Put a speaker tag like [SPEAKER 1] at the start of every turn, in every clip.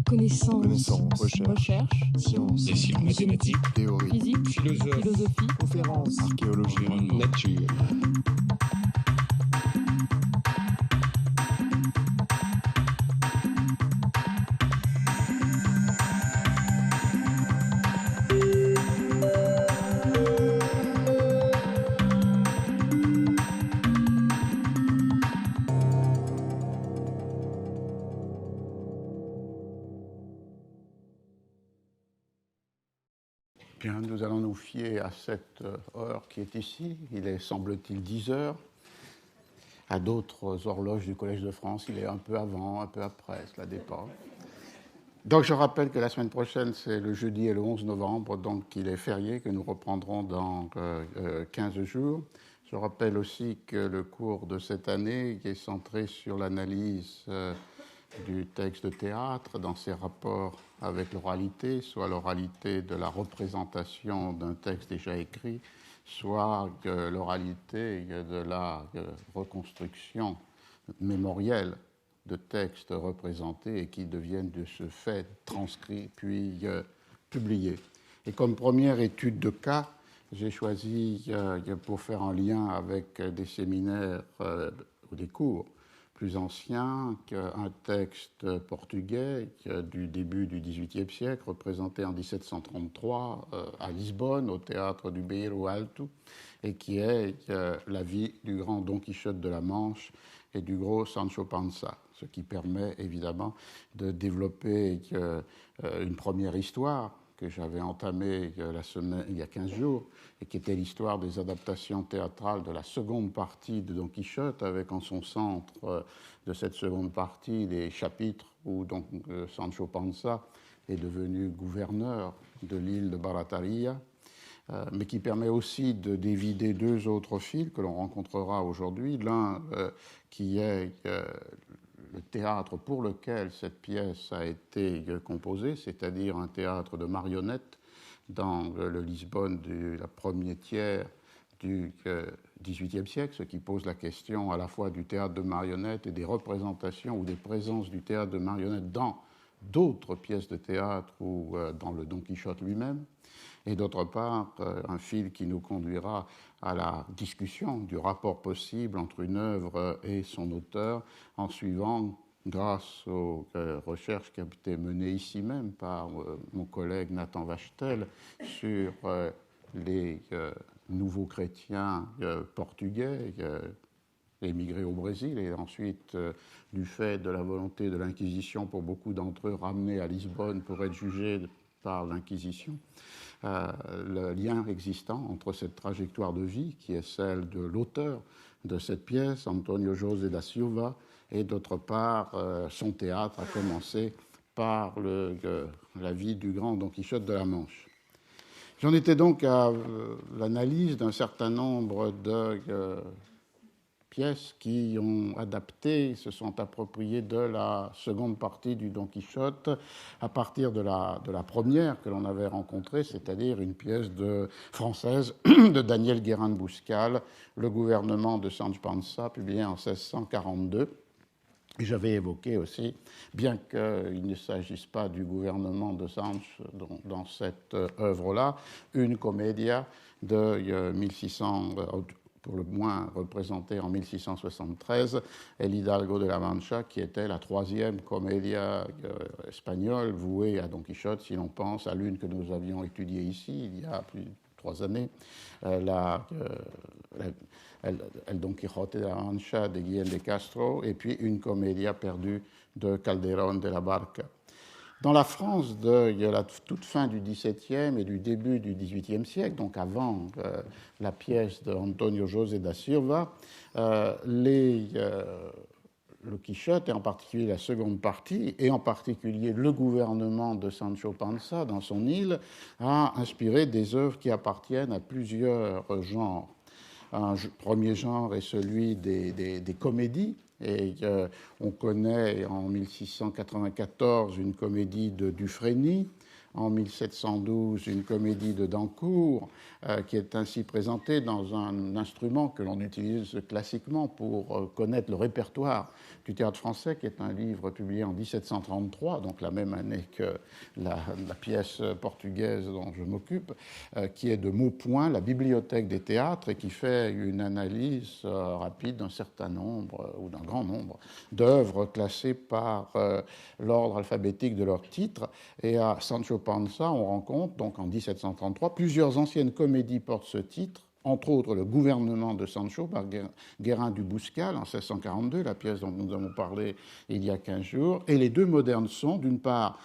[SPEAKER 1] Connaissance. Recherche. Sciences.
[SPEAKER 2] Dessin, mathématiques.
[SPEAKER 1] Théorie.
[SPEAKER 2] Physique. Philosophie.
[SPEAKER 1] Conférences.
[SPEAKER 2] Archéologie. Nature.
[SPEAKER 3] Bien, nous allons nous fier à cette heure qui est ici. Il est, semble-t-il, 10 heures. À d'autres horloges du Collège de France, il est un peu avant, un peu après, cela dépend. Donc je rappelle que la semaine prochaine, c'est le jeudi et le 11 novembre, donc il est férié, que nous reprendrons dans 15 jours. Je rappelle aussi que le cours de cette année est centré sur l'analyse du texte de théâtre dans ses rapports avec l'oralité, soit l'oralité de la représentation d'un texte déjà écrit, soit l'oralité de la reconstruction mémorielle de textes représentés et qui deviennent de ce fait transcrits puis publiés. Et comme première étude de cas, j'ai choisi, pour faire un lien avec des séminaires ou des cours plus ancien, qu'un texte portugais du début du XVIIIe siècle, représenté en 1733 à Lisbonne, au théâtre du Beiro Alto, et qui est la vie du grand Don Quichotte de la Manche et du gros Sancho Panza, ce qui permet évidemment de développer une première histoire que j'avais entamée il y a 15 jours, et qui était l'histoire des adaptations théâtrales de la seconde partie de Don Quichotte, avec en son centre de cette seconde partie des chapitres où donc, Sancho Panza est devenu gouverneur de l'île de Barataria, mais qui permet aussi de dévider deux autres fils que l'on rencontrera aujourd'hui. L'un qui est le théâtre pour lequel cette pièce a été composée, c'est-à-dire un théâtre de marionnettes dans le Lisbonne de la première tiers du XVIIIe siècle, ce qui pose la question à la fois du théâtre de marionnettes et des représentations ou des présences du théâtre de marionnettes dans d'autres pièces de théâtre ou dans le Don Quichotte lui-même. Et d'autre part, un fil qui nous conduira à la discussion du rapport possible entre une œuvre et son auteur, en suivant, grâce aux recherches qui ont été menées ici même par mon collègue Nathan Wachtel sur les nouveaux chrétiens portugais émigrés au Brésil, et ensuite, du fait de la volonté de l'Inquisition pour beaucoup d'entre eux, ramenés à Lisbonne pour être jugés par l'Inquisition. Le lien existant entre cette trajectoire de vie, qui est celle de l'auteur de cette pièce, Antonio José da Silva, et d'autre part, son théâtre, a commencé par la vie du grand Don Quichotte de la Manche. J'en étais donc à l'analyse d'un certain nombre de pièces qui ont adapté, se sont appropriées de la seconde partie du Don Quichotte à partir de la première que l'on avait rencontrée, c'est-à-dire une pièce française de Daniel Guérin de Bouscal, Le gouvernement de Sancho Panza, publié en 1642. Et j'avais évoqué aussi, bien qu'il ne s'agisse pas du gouvernement de Sancho dans cette œuvre-là, une comédia de 1600, pour le moins représentée en 1673, El Hidalgo de la Mancha, qui était la troisième comédia espagnole vouée à Don Quichotte, si l'on pense à l'une que nous avions étudiée ici il y a plus de 3 années, El Don Quijote de la Mancha de Guillem de Castro, et puis une comédia perdue de Calderón de la Barca. Dans la France de la toute fin du XVIIe et du début du XVIIIe siècle, donc avant la pièce d'Antonio José da Silva, le Quichotte, et en particulier la seconde partie, et en particulier le gouvernement de Sancho Panza dans son île, a inspiré des œuvres qui appartiennent à plusieurs genres. Un premier genre est celui des comédies. Et on connaît en 1694 une comédie de Dufresne, en 1712 une comédie de Dancourt qui est ainsi présentée dans un instrument que l'on utilise classiquement pour connaître le répertoire du théâtre français, qui est un livre publié en 1733, donc la même année que la pièce portugaise dont je m'occupe, qui est de Maupoint, la bibliothèque des théâtres, et qui fait une analyse rapide d'un certain nombre, ou d'un grand nombre, d'œuvres classées par l'ordre alphabétique de leur titre. Et à Sancho Panza, on rencontre, donc en 1733, plusieurs anciennes comédies portent ce titre, entre autres le gouvernement de Sancho par Guérin du Bouscal en 1642, la pièce dont nous avons parlé il y a 15 jours, et les deux modernes sont, d'une part,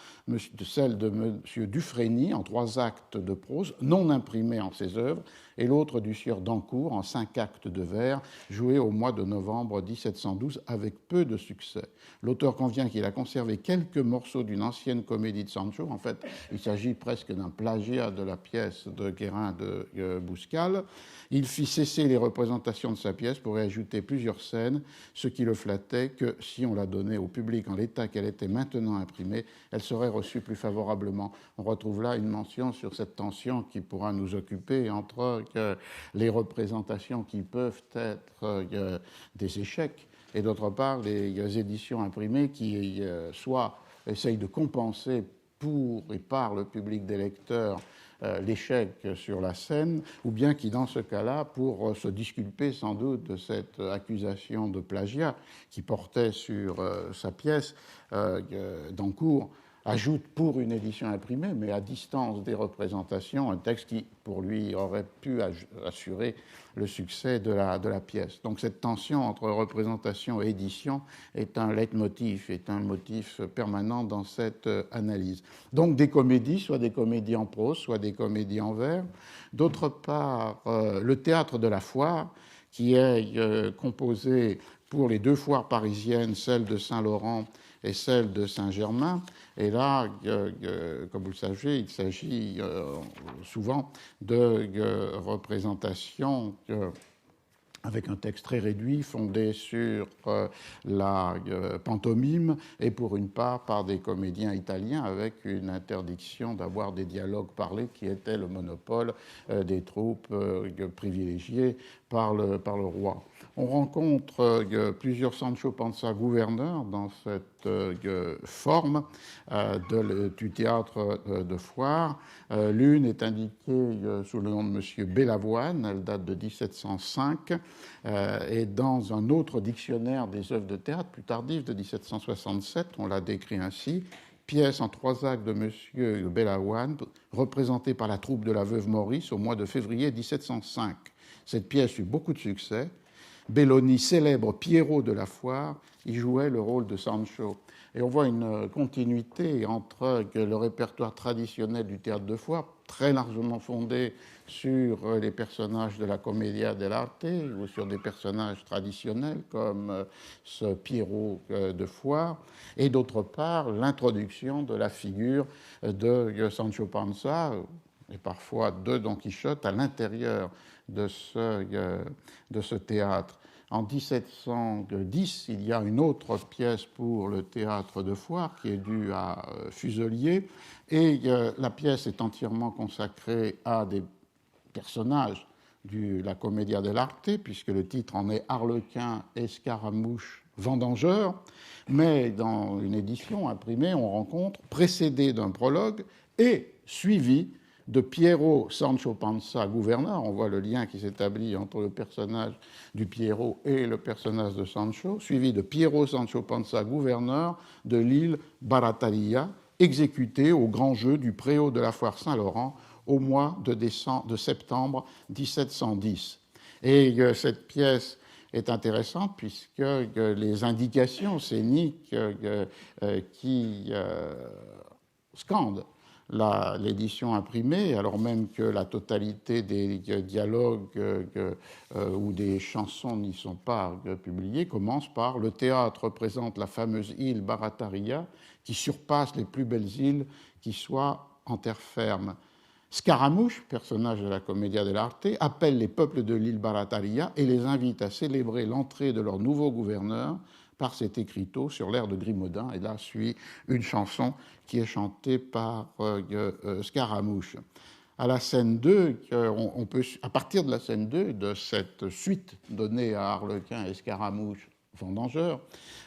[SPEAKER 3] celle de M. Dufresne en 3 actes de prose, non imprimée en ses œuvres, et l'autre du sieur Dancourt en 5 actes de vers, joué au mois de novembre 1712 avec peu de succès. L'auteur convient qu'il a conservé quelques morceaux d'une ancienne comédie de Sancho. En fait, il s'agit presque d'un plagiat de la pièce de Guérin de Bouscal. Il fit cesser les représentations de sa pièce pour y ajouter plusieurs scènes, ce qui le flattait que, si on la donnait au public en l'état qu'elle était maintenant imprimée, elle serait reçue plus favorablement. On retrouve là une mention sur cette tension qui pourra nous occuper entre les représentations qui peuvent être des échecs et d'autre part les éditions imprimées qui soit essayent de compenser pour et par le public des lecteurs l'échec sur la scène, ou bien qui, dans ce cas-là, pour se disculper sans doute de cette accusation de plagiat qui portait sur sa pièce, Dancourt ajoute pour une édition imprimée, mais à distance des représentations, un texte qui, pour lui, aurait pu assurer le succès de la pièce. Donc cette tension entre représentation et édition est un leitmotiv, est un motif permanent dans cette analyse. Donc des comédies, soit des comédies en prose, soit des comédies en vers. D'autre part, le théâtre de la foire, qui est composé pour les 2 foires parisiennes, celle de Saint-Laurent et celle de Saint-Germain. Et là, comme vous le savez, il s'agit souvent de représentations avec un texte très réduit, fondé sur la pantomime, et pour une part par des comédiens italiens, avec une interdiction d'avoir des dialogues parlés, qui était le monopole des troupes privilégiées par le roi. On rencontre plusieurs Sancho Panza gouverneurs dans cette forme du théâtre de foire. L'une est indiquée sous le nom de M. Bellavoine, elle date de 1705, et dans un autre dictionnaire des œuvres de théâtre plus tardif de 1767, on l'a décrit ainsi: pièce en 3 actes de M. Bellavoine, représentée par la troupe de la veuve Maurice au mois de février 1705. Cette pièce eut beaucoup de succès. Belloni, célèbre Pierrot de la foire, y jouait le rôle de Sancho. Et on voit une continuité entre le répertoire traditionnel du théâtre de foire, très largement fondé sur les personnages de la commedia dell'arte ou sur des personnages traditionnels comme ce Pierrot de foire, et d'autre part l'introduction de la figure de Sancho Panza et parfois de Don Quichotte à l'intérieur de ce théâtre. En 1710, il y a une autre pièce pour le théâtre de foire qui est due à Fuselier, et la pièce est entièrement consacrée à des personnages de la commedia dell'arte, puisque le titre en est Harlequin, Escaramouche, Vendangeur, mais dans une édition imprimée, on rencontre, précédé d'un prologue et suivi de Piero Sancho Panza, gouverneur. On voit le lien qui s'établit entre le personnage du Piero et le personnage de Sancho, suivi de Piero Sancho Panza, gouverneur de l'île Barataria, exécuté au grand jeu du préau de la foire Saint-Laurent au mois de septembre 1710. Et cette pièce est intéressante puisque les indications scéniques qui scandent l'édition imprimée, alors même que la totalité des dialogues ou des chansons n'y sont pas publiées, commence par « Le théâtre représente la fameuse île Barataria qui surpasse les plus belles îles qui soient en terre ferme. Scaramouche, personnage de la commedia dell'arte, appelle les peuples de l'île Barataria et les invite à célébrer l'entrée de leur nouveau gouverneur par cet écriteau sur l'air de Grimaudan. Et là suit une chanson qui est chantée par Scaramouche. À la scène 2, à partir de la scène 2, de cette suite donnée à Arlequin et Scaramouche vendangeurs,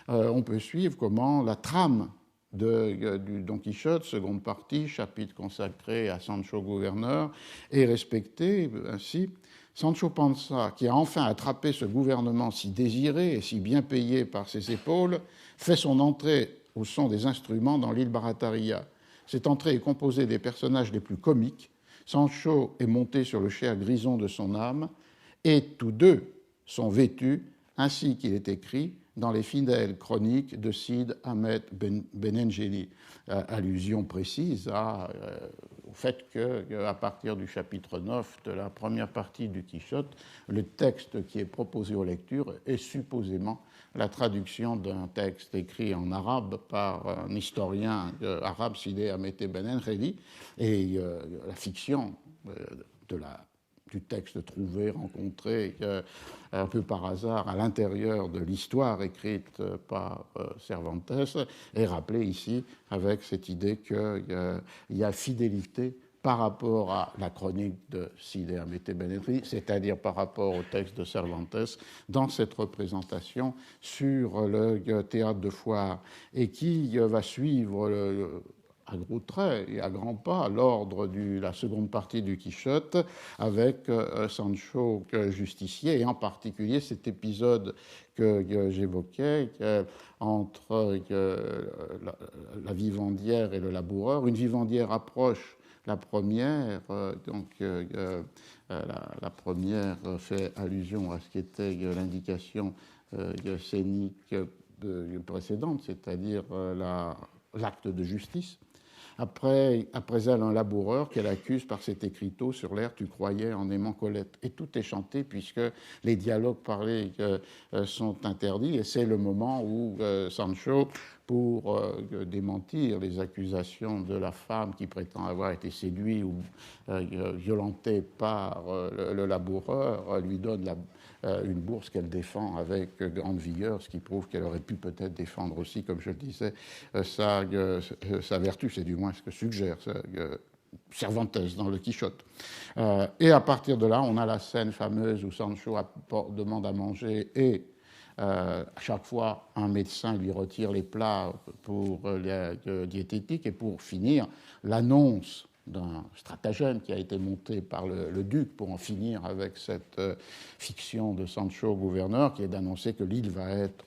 [SPEAKER 3] on peut suivre comment la trame du Don Quichotte, seconde partie, chapitre consacré à Sancho gouverneur, est respectée ainsi. Sancho Panza, qui a enfin attrapé ce gouvernement si désiré et si bien payé par ses épaules, fait son entrée au son des instruments dans l'île Barataria. Cette entrée est composée des personnages les plus comiques. Sancho est monté sur le char grison de son âme, et tous deux sont vêtus ainsi qu'il est écrit dans les fidèles chroniques de Cide Ahmed Benengeli. Allusion précise au fait qu'à partir du chapitre 9 de la première partie du Quichotte, le texte qui est proposé aux lectures est supposément la traduction d'un texte écrit en arabe par un historien arabe, Cide Ahmed Benengeli, et la fiction du texte trouvé, rencontré un peu par hasard à l'intérieur de l'histoire écrite par Cervantes, est rappelée ici avec cette idée qu'il y a fidélité par rapport à la chronique de Cide Ahmed Benengeli, c'est-à-dire par rapport au texte de Cervantes, dans cette représentation sur le théâtre de foire, et qui va suivre à gros traits et à grands pas l'ordre de la seconde partie du Quichotte, avec Sancho justicier, et en particulier cet épisode que j'évoquais entre la vivandière et le laboureur. Une vivandière approche la première, la première fait allusion à ce qui était l'indication scénique précédente, c'est-à-dire l'acte de justice. Après elle, un laboureur qu'elle accuse par cet écriteau sur l'air « Tu croyais en aimant Colette ». Et tout est chanté puisque les dialogues parlés sont interdits. Et c'est le moment où Sancho, pour démentir les accusations de la femme qui prétend avoir été séduite ou violentée par le laboureur, lui donne une bourse qu'elle défend avec grande vigueur, ce qui prouve qu'elle aurait pu peut-être défendre aussi, comme je le disais, sa vertu, c'est du moins ce que suggère Cervantes dans le Quichotte. Et à partir de là, on a la scène fameuse où Sancho demande à manger et à chaque fois, un médecin lui retire les plats pour diététique, et pour finir, l'annonce d'un stratagème qui a été monté par le duc pour en finir avec cette fiction de Sancho gouverneur, qui est d'annoncer que l'île va être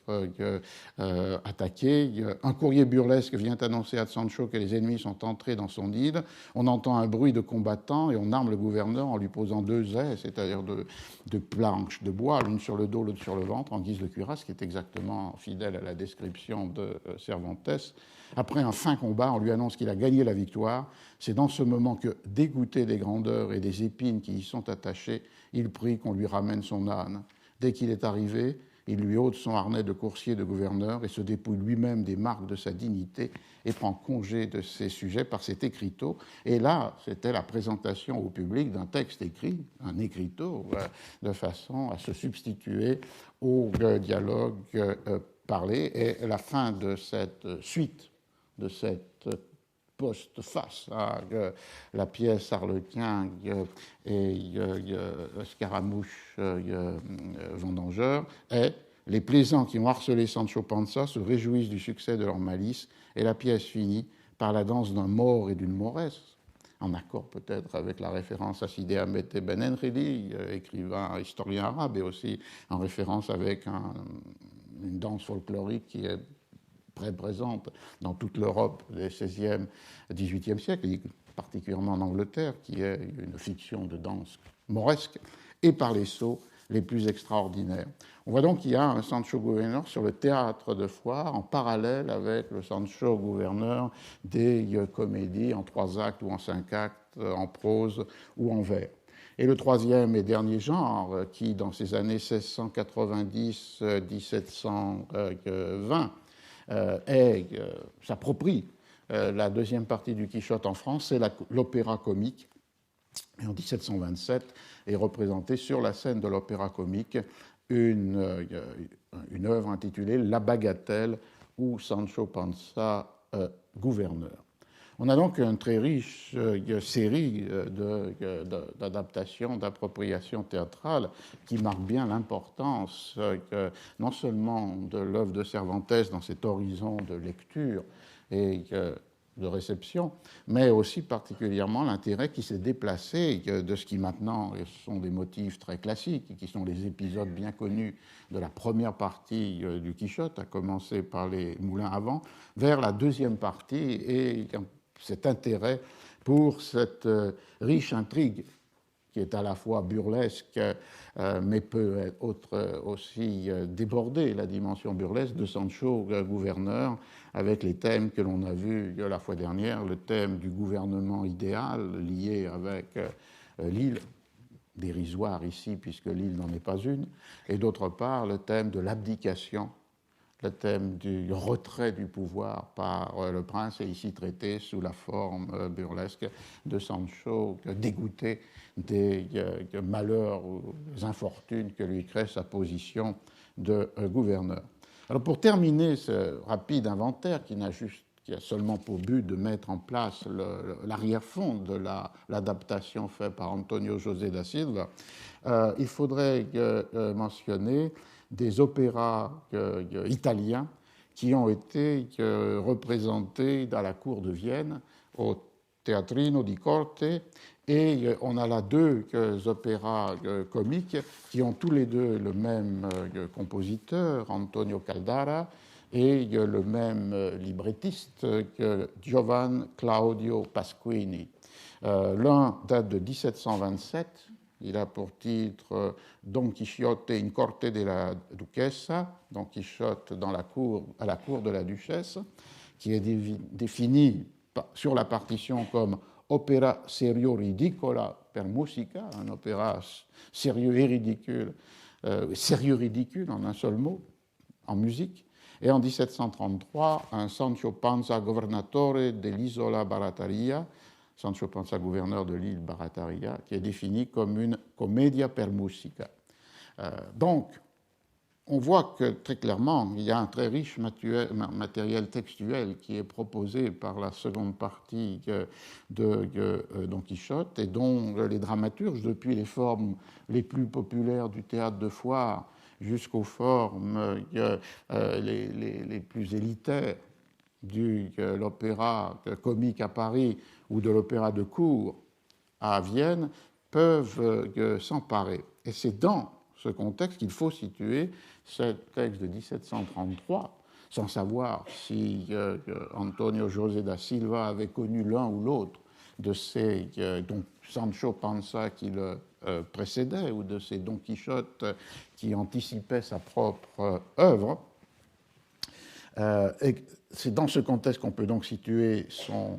[SPEAKER 3] attaquée. Un courrier burlesque vient annoncer à Sancho que les ennemis sont entrés dans son île. On entend un bruit de combattants et on arme le gouverneur en lui posant 2 ais, c'est-à-dire de planches de bois, l'une sur le dos, l'autre sur le ventre, en guise de cuirasse, qui est exactement fidèle à la description de Cervantes. Après un fin combat, on lui annonce qu'il a gagné la victoire. C'est dans ce moment que, dégoûté des grandeurs et des épines qui y sont attachées, il prie qu'on lui ramène son âne. Dès qu'il est arrivé, il lui ôte son harnais de coursier de gouverneur et se dépouille lui-même des marques de sa dignité et prend congé de ses sujets par cet écriteau. Et là, c'était la présentation au public d'un texte écrit, un écriteau, de façon à se substituer au dialogue parlé. Et la fin de cette suite, de cette post-face à la pièce Arlequin et Scaramouche vendangeur est « Les plaisants qui ont harcelé Sancho Panza se réjouissent du succès de leur malice et la pièce finit par la danse d'un mort et d'une moresse », en accord peut-être avec la référence à Cide Ahmed Benengeli, écrivain historien arabe, et aussi en référence avec une danse folklorique qui est très présente dans toute l'Europe des XVIe, XVIIIe siècles, et particulièrement en Angleterre, qui est une fiction de danse mauresque, et par les sots les plus extraordinaires. On voit donc qu'il y a un Sancho gouverneur sur le théâtre de foire, en parallèle avec le Sancho gouverneur des comédies en 3 actes ou en 5 actes, en prose ou en vers. Et le troisième et dernier genre, qui dans ces années 1690-1720 s'approprie la deuxième partie du Quichotte en France, c'est l'opéra comique. Et en 1727 est représenté sur la scène de l'opéra comique une œuvre intitulée La Bagatelle ou Sancho Panza, gouverneur. On a donc une très riche série d'adaptations, d'appropriations théâtrales qui marquent bien l'importance non seulement de l'œuvre de Cervantes dans cet horizon de lecture et de réception, mais aussi particulièrement l'intérêt qui s'est déplacé de ce qui maintenant sont des motifs très classiques, qui sont les épisodes bien connus de la première partie du Quichotte, à commencer par les moulins à vent, vers la deuxième partie et cet intérêt pour cette riche intrigue qui est à la fois burlesque, mais peut être aussi déborder la dimension burlesque de Sancho gouverneur, avec les thèmes que l'on a vus la fois dernière, le thème du gouvernement idéal lié avec l'île, dérisoire ici puisque l'île n'en est pas une, et d'autre part le thème de l'abdication, le thème du retrait du pouvoir par le prince est ici traité sous la forme burlesque de Sancho dégoûté des malheurs ou des infortunes que lui crée sa position de gouverneur. Alors pour terminer ce rapide inventaire qui a seulement pour but de mettre en place l'arrière-fond de l'adaptation faite par Antonio José da Silva, il faudrait mentionner des opéras italiens qui ont été représentés dans la cour de Vienne au Teatrino di Corte, et on a là deux opéras comiques qui ont tous les deux le même compositeur, Antonio Caldara, et le même librettiste que Giovan Claudio Pasquini. L'un date de 1727, il a pour titre Don Quixote in corte de la duchessa, Don Quichotte à la cour de la duchesse, qui est défini sur la partition comme opera serio ridicola per musica, un opéra sérieux et ridicule, sérieux ridicule en un seul mot, en musique. Et en 1733, un Sancho Panza governatore dell'isola Barataria, Sancho Panza gouverneur de l'île Barataria, qui est défini comme une commedia per musica. Donc, on voit que très clairement, il y a un très riche matériel textuel qui est proposé par la seconde partie de Don Quichotte et dont les dramaturges, depuis les formes les plus populaires du théâtre de foire jusqu'aux formes les plus élitaires de l'opéra comique à Paris ou de l'opéra de cour à Vienne, peuvent s'emparer. Et c'est dans ce contexte qu'il faut situer ce texte de 1733, sans savoir si Antonio José da Silva avait connu l'un ou l'autre de ces donc Sancho Panza qui le précédait ou de ces Don Quichotte qui anticipaient sa propre œuvre. Et c'est dans ce contexte qu'on peut donc situer son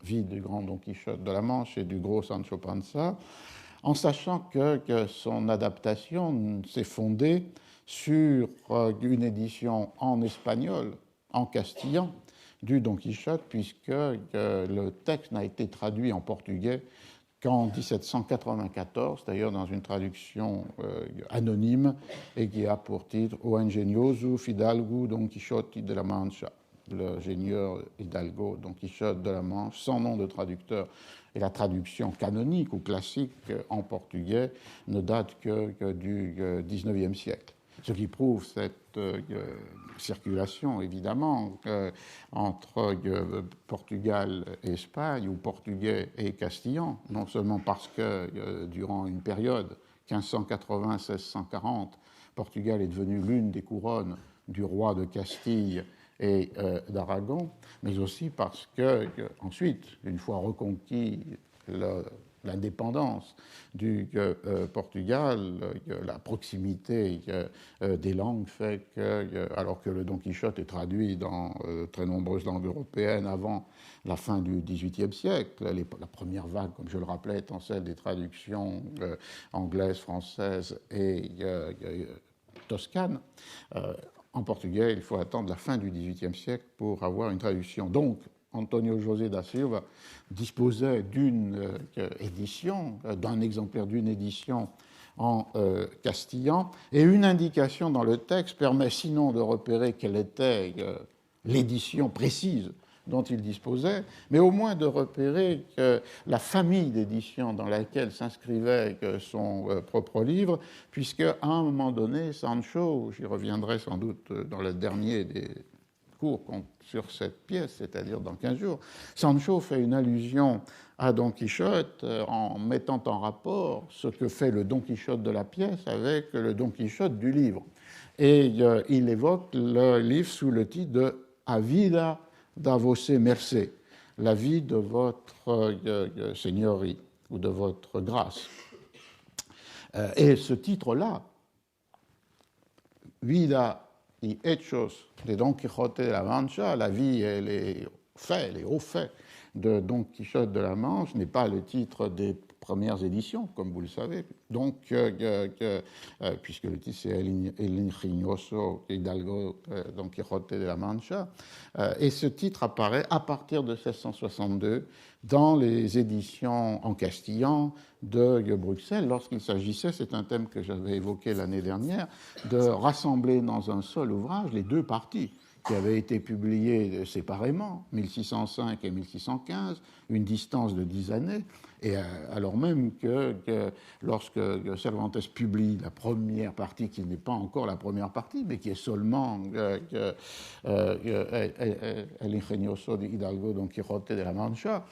[SPEAKER 3] vie du grand Don Quichotte de la Manche et du gros Sancho Panza, en sachant que son adaptation s'est fondée sur une édition en espagnol, en castillan, du Don Quichotte, puisque le texte n'a été traduit en portugais qu'en 1794, d'ailleurs dans une traduction anonyme, et qui a pour titre O Ingenioso Fidalgo Don Quichotte de la Mancha, le génieur Hidalgo Don Quichotte de la Manche, sans nom de traducteur. Et la traduction canonique ou classique en portugais ne date que du XIXe siècle. Ce qui prouve cette circulation, évidemment, entre Portugal et Espagne, ou portugais et castillan, non seulement parce que durant une période 1580-1640, Portugal est devenu l'une des couronnes du roi de Castille et d'Aragon, mais aussi parce que, ensuite, une fois reconquis l'indépendance du Portugal, la proximité des langues fait que, alors que le Don Quichotte est traduit dans très nombreuses langues européennes avant la fin du XVIIIe siècle, la première vague, comme je le rappelais, étant celle des traductions anglaises, françaises et toscanes, en portugais, il faut attendre la fin du XVIIIe siècle pour avoir une traduction. Donc, Antonio José da Silva disposait d'une édition, d'un exemplaire d'une édition en castillan. Et une indication dans le texte permet sinon de repérer quelle était l'édition précise dont il disposait, mais au moins de repérer que la famille d'édition dans laquelle s'inscrivait son propre livre, puisque à un moment donné, Sancho, j'y reviendrai sans doute dans le dernier des cours sur cette pièce, c'est-à-dire dans 15 jours, Sancho fait une allusion à Don Quichotte en mettant en rapport ce que fait le Don Quichotte de la pièce avec le Don Quichotte du livre. Et il évoque le livre sous le titre de A vida da voce mercé, la vie de votre seigneurie ou de votre grâce. Et ce titre-là, Vida y hechos de Don Quijote de la Mancha, la vie et les faits, les hauts faits de Don Quichotte de la Manche, n'est pas le titre des premières éditions, comme vous le savez. Donc, puisque le titre c'est El Ingenioso Hidalgo Don Quijote de la Mancha, et ce titre apparaît à partir de 1662 dans les éditions en castillan de Bruxelles, lorsqu'il s'agissait, c'est un thème que j'avais évoqué l'année dernière, de rassembler dans un seul ouvrage les deux parties qui avaient été publiées séparément, 1605 et 1615, une distance de 10 années, et alors même que lorsque Cervantes publie la première partie, qui n'est pas encore la première partie, mais qui est seulement El Ingenioso de Hidalgo Don Quijote de la Mancha,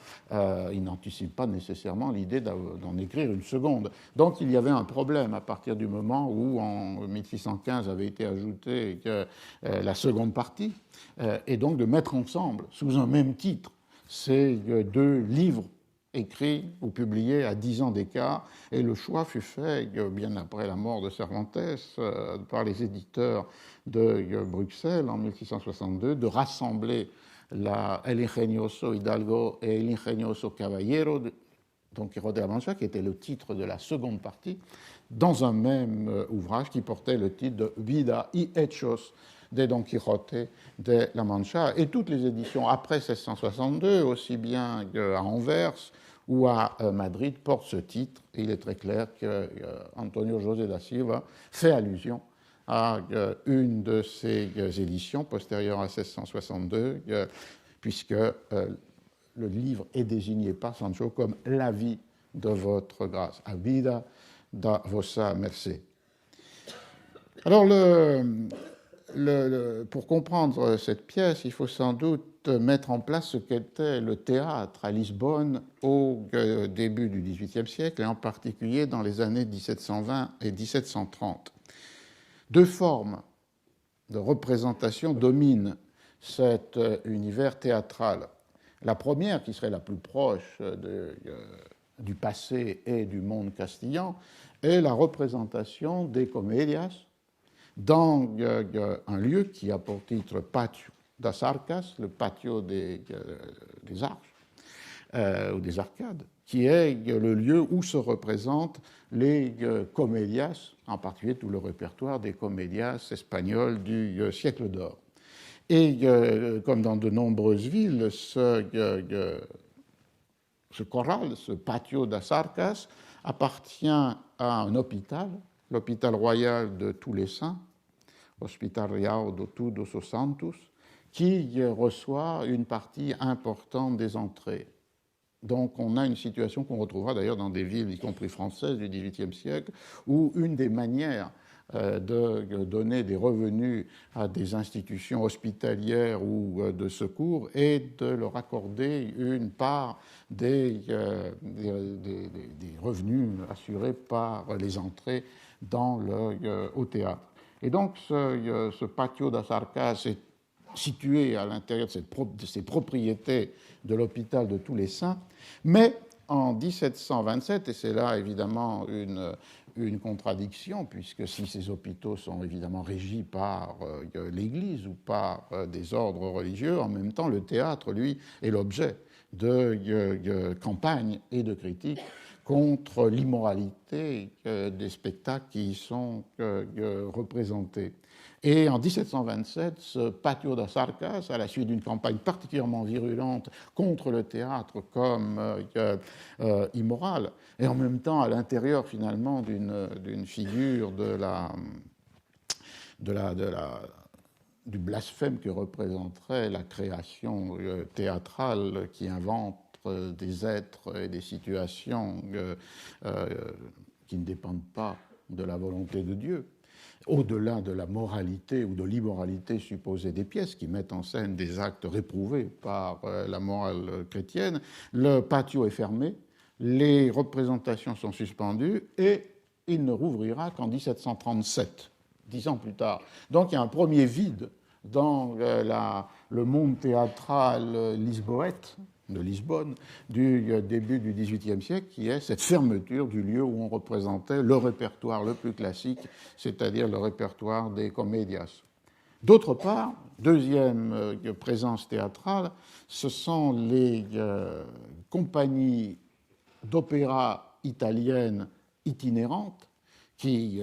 [SPEAKER 3] il n'anticipe pas nécessairement l'idée d'en écrire une seconde. Donc il y avait un problème à partir du moment où en 1615 avait été ajoutée la seconde partie, et donc de mettre ensemble, sous un même titre, ces deux livres écrits ou publiés à 10 ans d'écart, et le choix fut fait, bien après la mort de Cervantes, par les éditeurs de Bruxelles en 1662, de rassembler El Ingenioso Hidalgo et El Ingenioso Caballero de Don Quijote de la Mancha, qui était le titre de la seconde partie, dans un même ouvrage qui portait le titre de Vida y hechos de Don Quijote de la Mancha. Et toutes les éditions après 1662, aussi bien à Anvers ou à Madrid, portent ce titre. Et il est très clair qu'Antonio José da Silva fait allusion à une de ces éditions postérieures à 1662, puisque le livre est désigné par Sancho comme la vie de votre grâce, a vida da vossa mercé. Alors, pour comprendre cette pièce, il faut sans doute mettre en place ce qu'était le théâtre à Lisbonne au début du XVIIIe siècle, et en particulier dans les années 1720 et 1730. Deux formes de représentation dominent cet univers théâtral. La première, qui serait la plus proche du passé et du monde castillan, est la représentation des comédias dans un lieu qui a pour titre Patio das Arcas, le patio des arches, ou des arcades, qui est le lieu où se représentent les comédias, en particulier tout le répertoire des comédias espagnols du siècle d'or. Et comme dans de nombreuses villes, ce corral, ce patio das Arcas, appartient à un hôpital, l'hôpital royal de tous les saints, Hospital Real de Todos os Santos, qui reçoit une partie importante des entrées. Donc on a une situation qu'on retrouvera d'ailleurs dans des villes, y compris françaises, du XVIIIe siècle, où une des manières de donner des revenus à des institutions hospitalières ou de secours est de leur accorder une part des revenus assurés par les entrées au théâtre. Et donc ce patio das Arcas est situé à l'intérieur de ces propriétés de l'hôpital de tous les saints, mais en 1727, et c'est là évidemment une contradiction, puisque si ces hôpitaux sont évidemment régis par l'Église ou par des ordres religieux, en même temps le théâtre, lui, est l'objet de campagnes et de critiques contre l'immoralité des spectacles qui y sont représentés. Et en 1727, ce Patio das Arcas, à la suite d'une campagne particulièrement virulente contre le théâtre comme immoral, et en même temps à l'intérieur finalement d'une figure du blasphème que représenterait la création théâtrale qui invente des êtres et des situations qui ne dépendent pas de la volonté de Dieu, au-delà de la moralité ou de l'immoralité supposée des pièces qui mettent en scène des actes réprouvés par la morale chrétienne. Le patio est fermé, les représentations sont suspendues et il ne rouvrira qu'en 1737, 10 ans plus tard. Donc il y a un premier vide dans le monde théâtral lisboète, de Lisbonne, du début du XVIIIe siècle, qui est cette fermeture du lieu où on représentait le répertoire le plus classique, c'est-à-dire le répertoire des comédias. D'autre part, deuxième présence théâtrale, ce sont les compagnies d'opéra italiennes itinérantes qui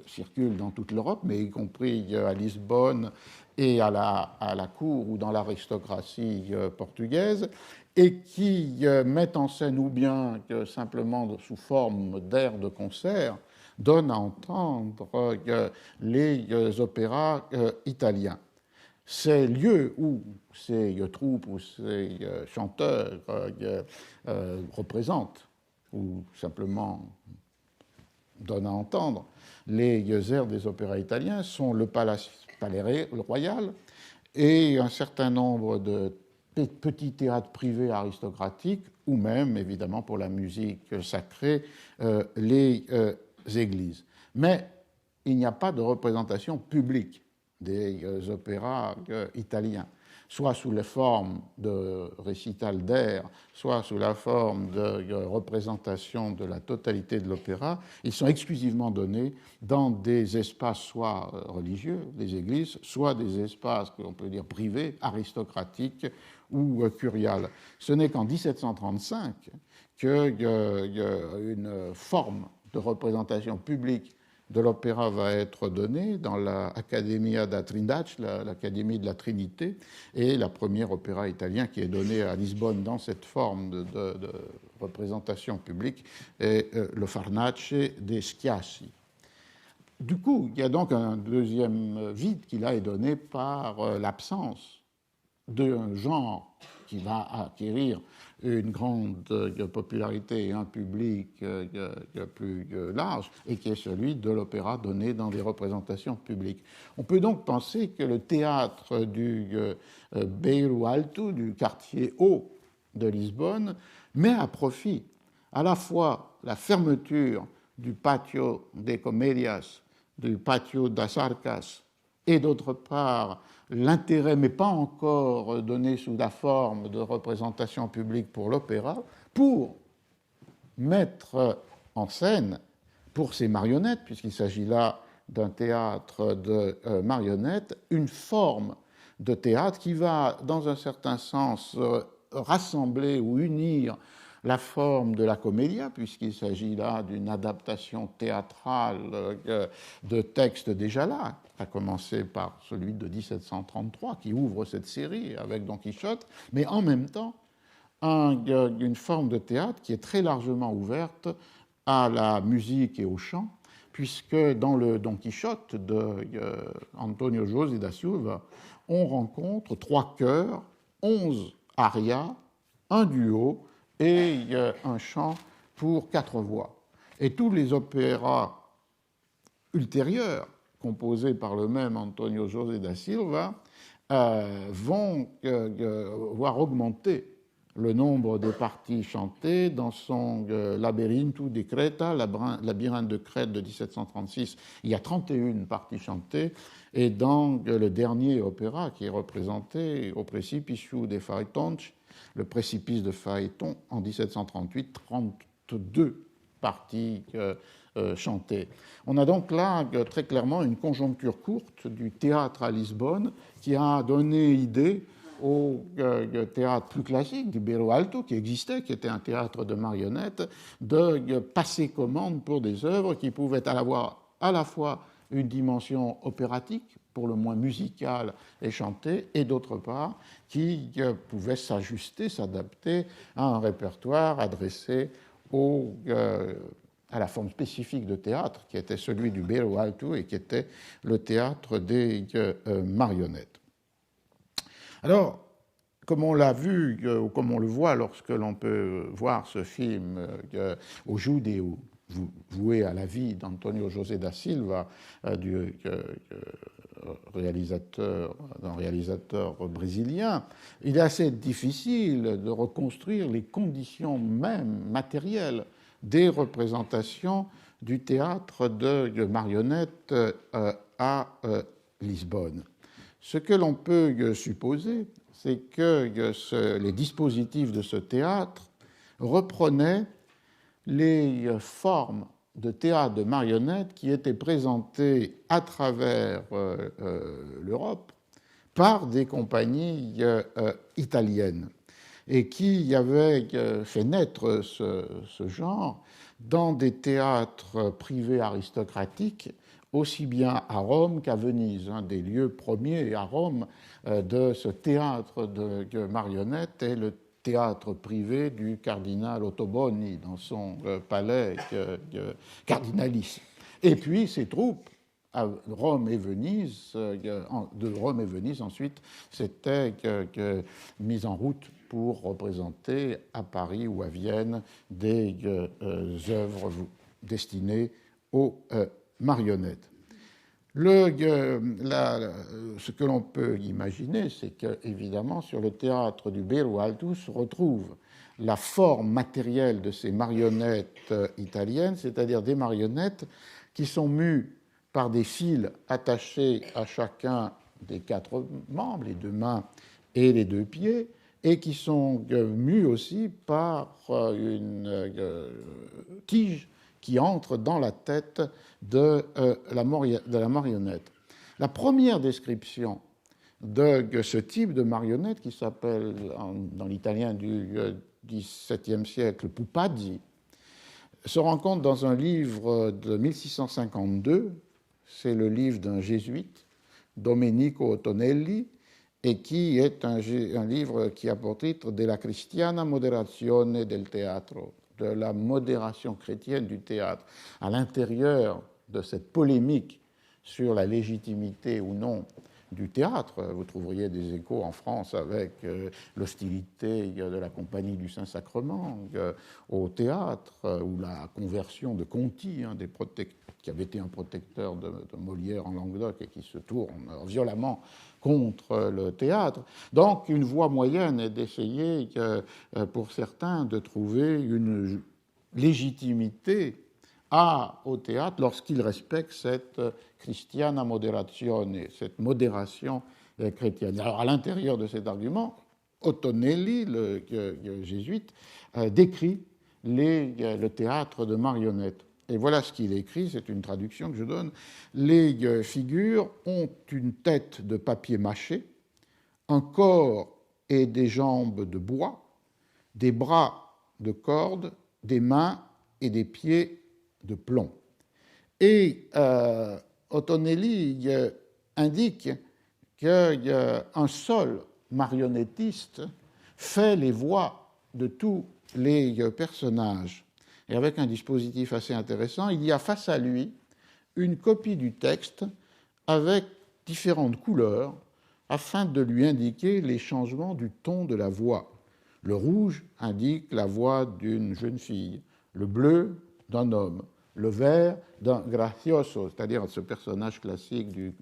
[SPEAKER 3] circulent dans toute l'Europe, mais y compris à Lisbonne et à la cour ou dans l'aristocratie portugaise, et qui mettent en scène ou bien simplement sous forme d'airs de concert, donnent à entendre les opéras italiens. Ces lieux où ces troupes ou ces chanteurs représentent ou simplement donnent à entendre les airs des opéras italiens sont le Palais Royal et un certain nombre de petits théâtres privés aristocratiques ou même, évidemment, pour la musique sacrée, les églises. Mais il n'y a pas de représentation publique des opéras italiens, soit sous la forme de récital d'air, soit sous la forme de représentation de la totalité de l'opéra. Ils sont exclusivement donnés dans des espaces soit religieux, les églises, soit des espaces qu'on peut dire privés, aristocratiques ou curiales. Ce n'est qu'en 1735 qu'une forme de représentation publique de l'opéra va être donnée dans l'Accademia da Trindade, l'Académie de la Trinité, et la première opéra italien qui est donné à Lisbonne dans cette forme de représentation publique est le Farnace des Schiassi. Du coup, il y a donc un deuxième vide qui là est donné par l'absence d'un genre qui va acquérir une grande popularité et un public plus large, et qui est celui de l'opéra donné dans des représentations publiques. On peut donc penser que le théâtre du Beiro Alto, du quartier haut de Lisbonne, met à profit à la fois la fermeture du patio des Comedias, du patio das Arcas, et d'autre part l'intérêt, mais pas encore donné sous la forme de représentation publique pour l'opéra, pour mettre en scène, pour ces marionnettes, puisqu'il s'agit là d'un théâtre de marionnettes, une forme de théâtre qui va, dans un certain sens, rassembler ou unir la forme de la commedia, puisqu'il s'agit là d'une adaptation théâtrale de textes déjà là, à commencer par celui de 1733 qui ouvre cette série avec Don Quichotte, mais en même temps une forme de théâtre qui est très largement ouverte à la musique et au chant, puisque dans le Don Quichotte de Antonio José da Silva, on rencontre 3 chœurs, 11 arias, un duo et un chant pour 4 voix. Et tous les opéras ultérieurs, composés par le même Antonio José da Silva, vont voir augmenter le nombre de parties chantées dans son Labirinto di Creta, labyrinthe de Crète de 1736. Il y a 31 parties chantées, et dans le dernier opéra qui est représenté au Precipicio de Faetont, le précipice de Phaéton, en 1738, 32 parties chantées. On a donc là très clairement une conjoncture courte du théâtre à Lisbonne qui a donné idée au théâtre plus classique du Belo Alto qui existait, qui était un théâtre de marionnettes, de passer commande pour des œuvres qui pouvaient avoir à la fois une dimension opératique, pour le moins musicale et chantée, et d'autre part qui pouvaient s'ajuster, s'adapter à un répertoire adressé à la forme spécifique de théâtre qui était celui du Belo Alto et qui était le théâtre des marionnettes. Alors, comme on l'a vu, ou comme on le voit lorsque l'on peut voir ce film au Judeu, voué à la vie d'Antonio José da Silva, d'un réalisateur brésilien, il est assez difficile de reconstruire les conditions même matérielles des représentations du théâtre de marionnettes à Lisbonne. Ce que l'on peut supposer, c'est que les dispositifs de ce théâtre reprenaient les formes de théâtre de marionnettes qui étaient présentées à travers l'Europe par des compagnies italiennes et qui avaient fait naître ce genre dans des théâtres privés aristocratiques aussi bien à Rome qu'à Venise. Un des lieux premiers à Rome de ce théâtre de marionnettes est le théâtre privé du cardinal Ottoboni dans son palais cardinalice. Et puis ces troupes à Rome et Venise, de Rome et Venise ensuite, s'étaient mises en route pour représenter à Paris ou à Vienne des œuvres destinées aux marionnettes. Ce que l'on peut imaginer, c'est qu'évidemment, sur le théâtre du Belo Alto se retrouve la forme matérielle de ces marionnettes italiennes, c'est-à-dire des marionnettes qui sont mues par des fils attachés à chacun des 4 membres, les 2 mains et les 2 pieds, et qui sont mues aussi par une tige qui entre dans la tête de la marionnette. La première description de ce type de marionnette, qui s'appelle dans l'italien du XVIIe siècle pupazzi, se rencontre dans un livre de 1652. C'est le livre d'un jésuite, Domenico Ottonelli, et qui est un livre qui a pour titre « De la cristiana moderazione del teatro », de la modération chrétienne du théâtre. À l'intérieur de cette polémique sur la légitimité ou non du théâtre, vous trouveriez des échos en France avec l'hostilité de la Compagnie du Saint-Sacrement au théâtre, ou la conversion de Conti, qui avait été un protecteur de Molière en Languedoc et qui se tourne violemment contre le théâtre. Donc une voie moyenne est d'essayer, pour certains, de trouver une légitimité au théâtre lorsqu'il respecte cette Christiana moderazione, cette modération chrétienne. Alors à l'intérieur de cet argument, Ottonelli, le jésuite, décrit le théâtre de marionnettes. Et voilà ce qu'il écrit, c'est une traduction que je donne. Les figures ont une tête de papier mâché, un corps et des jambes de bois, des bras de corde, des mains et des pieds de plomb. Et Ottonelli indique qu'un seul marionnettiste fait les voix de tous les personnages. Et avec un dispositif assez intéressant, il y a face à lui une copie du texte avec différentes couleurs afin de lui indiquer les changements du ton de la voix. Le rouge indique la voix d'une jeune fille, le bleu d'un homme, le vert d'un gracioso, c'est-à-dire ce personnage classique du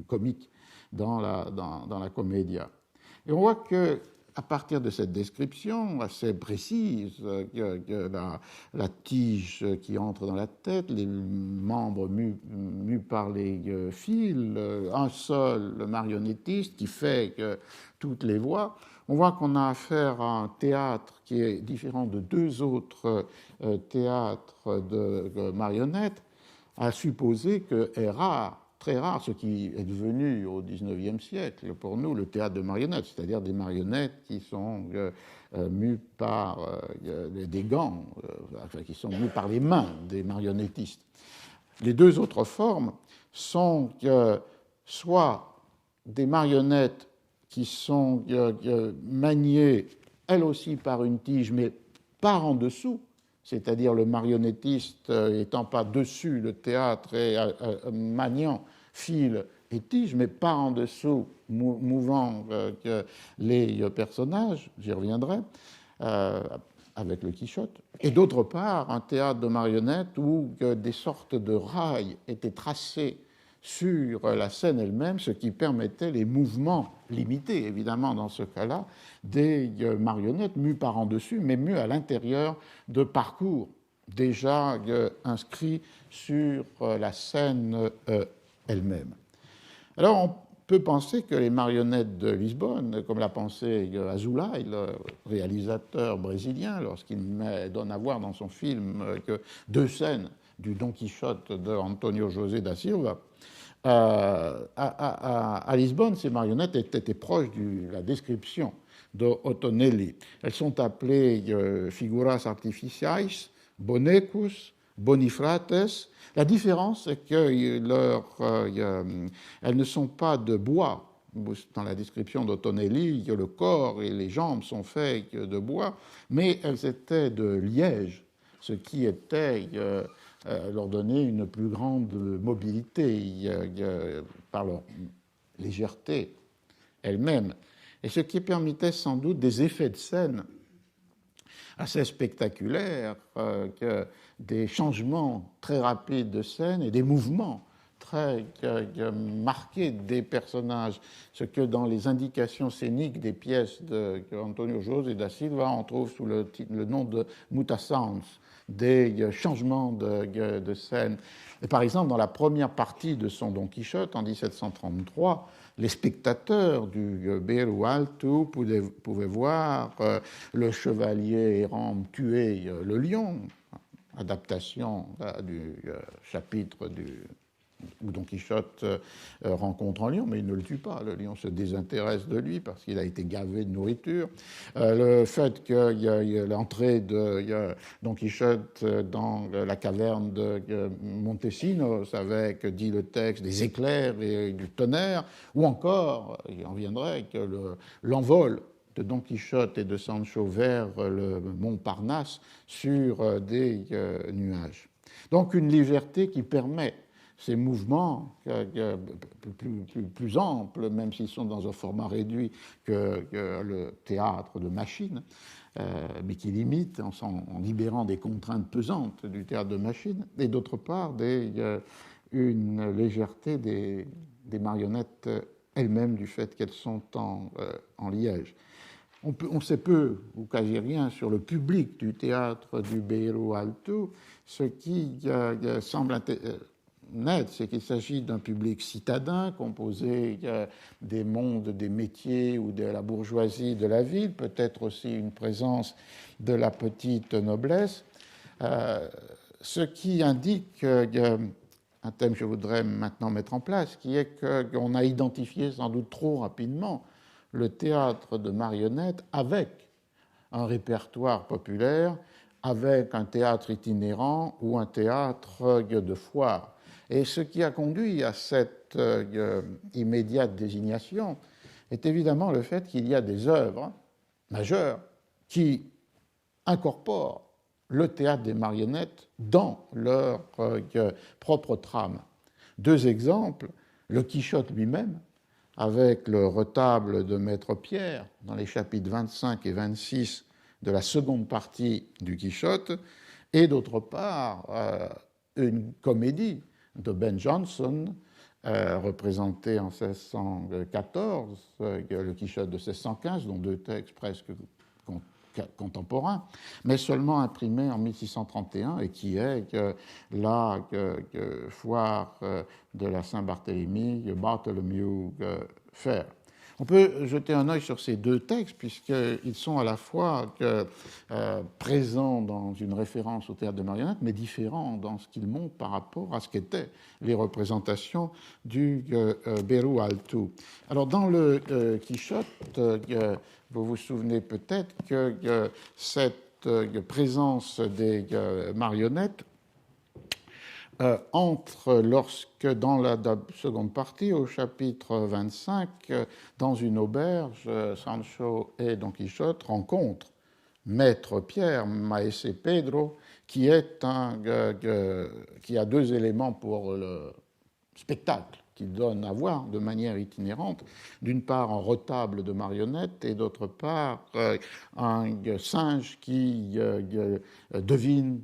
[SPEAKER 3] comique dans la commedia. Et on voit que à partir de cette description assez précise, la tige qui entre dans la tête, les membres mus par les fils, un seul marionnettiste qui fait toutes les voix, on voit qu'on a affaire à un théâtre qui est différent de 2 autres théâtres de marionnettes, à supposer que est rare, très rare, ce qui est devenu au XIXe siècle pour nous le théâtre de marionnettes, c'est-à-dire des marionnettes qui sont mues par des gants, qui sont mues par les mains des marionnettistes. Les deux autres formes sont soit des marionnettes qui sont maniées, elles aussi, par une tige, mais par en dessous, c'est-à-dire le marionnettiste étant pas dessus le théâtre et maniant fil et tige, mais par en dessous, mouvant les personnages, j'y reviendrai, avec le Quichotte. Et d'autre part, un théâtre de marionnettes où des sortes de rails étaient tracés sur la scène elle-même, ce qui permettait les mouvements limités, évidemment, dans ce cas-là, des marionnettes mues par en dessus, mais mues à l'intérieur de parcours déjà inscrits sur la scène elle-même. Alors, on peut penser que les marionnettes de Lisbonne, comme l'a pensé Azulay, le réalisateur brésilien, lorsqu'il donne à voir dans son film que 2 scènes du Don Quichotte de Antonio José da Silva, à Lisbonne, ces marionnettes étaient proches de la description de Ottonelli. Elles sont appelées figuras artificiais, bonecus, bonifrates. La différence, c'est qu'elles ne sont pas de bois. Dans la description d'Ottonelli, le corps et les jambes sont faits de bois, mais elles étaient de liège, ce qui était leur donnait une plus grande mobilité par leur légèreté elle-même, et ce qui permettait sans doute des effets de scène assez spectaculaires, des changements très rapides de scène et des mouvements très marqués des personnages, ce que dans les indications scéniques des pièces d'Antonio José da Silva, on trouve sous le nom de mutasounds, des changements de scène. Et par exemple, dans la première partie de son Don Quichotte, en 1733, les spectateurs du Beiro Alto pouvaient voir le chevalier errant tuer le lion, adaptation du chapitre où Don Quichotte rencontre un lion, mais il ne le tue pas. Le lion se désintéresse de lui parce qu'il a été gavé de nourriture. Le fait qu'il y a l'entrée de Don Quichotte dans la caverne de Montesinos avec, dit le texte, des éclairs et du tonnerre, ou encore, il en viendrait, que l'envol de Don Quichotte et de Sancho vers le mont Parnasse sur des nuages. Donc une légèreté qui permet ces mouvements plus amples, même s'ils sont dans un format réduit que le théâtre de machine, mais qui limitent en libérant des contraintes pesantes du théâtre de machine, et d'autre part une légèreté des marionnettes elles-mêmes du fait qu'elles sont en liège. On sait peu ou quasi rien sur le public du théâtre du Beiro Alto. Ce qui semble net, c'est qu'il s'agit d'un public citadin composé des mondes des métiers ou de la bourgeoisie de la ville, peut-être aussi une présence de la petite noblesse, ce qui indique un thème que je voudrais maintenant mettre en place, qui est qu'on a identifié sans doute trop rapidement le théâtre de marionnettes avec un répertoire populaire, avec un théâtre itinérant ou un théâtre de foire. Et ce qui a conduit à cette immédiate désignation est évidemment le fait qu'il y a des œuvres majeures qui incorporent le théâtre des marionnettes dans leur propre trame. 2 exemples, le Quichotte lui-même, avec le retable de Maître Pierre dans les chapitres 25 et 26 de la seconde partie du Quichotte, et d'autre part une comédie de Ben Jonson, représentée en 1614, le Quichotte de 1615, dont 2 textes presque contemporains, mais seulement imprimé en 1631, et qui est la foire de la Saint-Barthélemy, Bartholomew Fair. On peut jeter un œil sur ces deux textes, puisqu'ils sont à la fois présents dans une référence au théâtre de marionnettes, mais différents dans ce qu'ils montrent par rapport à ce qu'étaient les représentations du Beru Altu. Alors, dans le Quichotte, vous vous souvenez peut-être que cette présence des marionnettes entre lorsque, dans la seconde partie, au chapitre 25, dans une auberge, Sancho et Don Quichotte rencontrent Maître Pierre, Maese Pedro, qui a deux éléments pour le spectacle qu'il donne à voir de manière itinérante. D'une part, un retable de marionnettes et d'autre part, un singe qui devine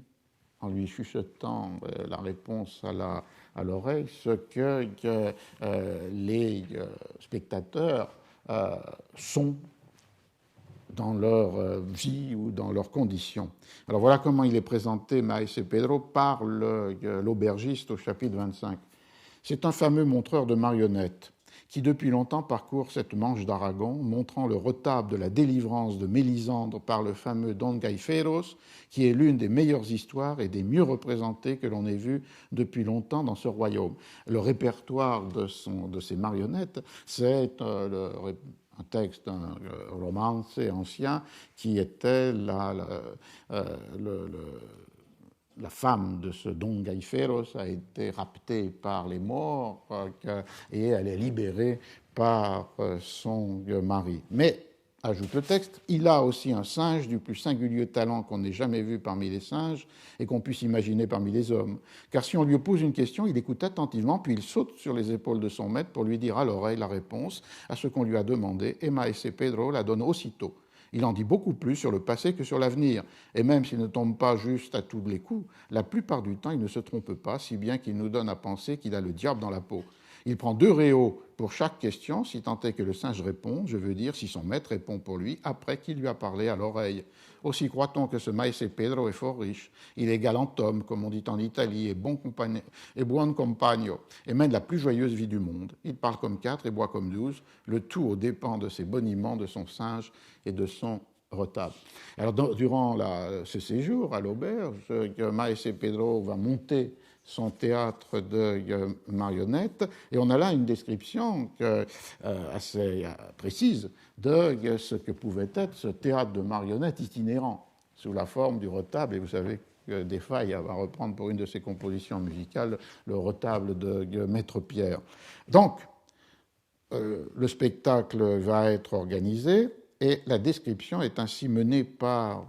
[SPEAKER 3] en lui chuchotant la réponse à l'oreille, ce que les spectateurs sont dans leur vie ou dans leurs conditions. Alors voilà comment il est présenté, Maese Pedro, par l'aubergiste au chapitre 25. C'est un fameux montreur de marionnettes qui depuis longtemps parcourt cette manche d'Aragon, montrant le retable de la délivrance de Mélisandre par le fameux Don Gaiferos, qui est l'une des meilleures histoires et des mieux représentées que l'on ait vues depuis longtemps dans ce royaume. Le répertoire de ces marionnettes, c'est un texte, un romance ancien qui était la femme de ce Don Gaiferos a été raptée par les morts et elle est libérée par son mari. Mais, ajoute le texte, il a aussi un singe du plus singulier talent qu'on n'ait jamais vu parmi les singes et qu'on puisse imaginer parmi les hommes. Car si on lui pose une question, il écoute attentivement, puis il saute sur les épaules de son maître pour lui dire à l'oreille la réponse à ce qu'on lui a demandé, et Maese Pedro la donne aussitôt. Il en dit beaucoup plus sur le passé que sur l'avenir. Et même s'il ne tombe pas juste à tous les coups, la plupart du temps, il ne se trompe pas, si bien qu'il nous donne à penser qu'il a le diable dans la peau. Il prend 2 réaux pour chaque question, si tant est que le singe réponde, je veux dire si son maître répond pour lui, après qu'il lui a parlé à l'oreille. Aussi croit-on que ce Maese Pedro est fort riche. Il est galant homme, comme on dit en Italie, et buon compagno, et mène la plus joyeuse vie du monde. Il parle comme 4 et boit comme 12, le tout aux dépens de ses boniments, de son singe et de son retable. Alors, durant ce séjour à l'auberge, Maese Pedro va monter son théâtre de marionnettes, et on a là une description assez précise de ce que pouvait être ce théâtre de marionnettes itinérant, sous la forme du retable, et vous savez que Desfailles va reprendre pour une de ses compositions musicales le retable de Maître Pierre. Donc, le spectacle va être organisé, et la description est ainsi menée par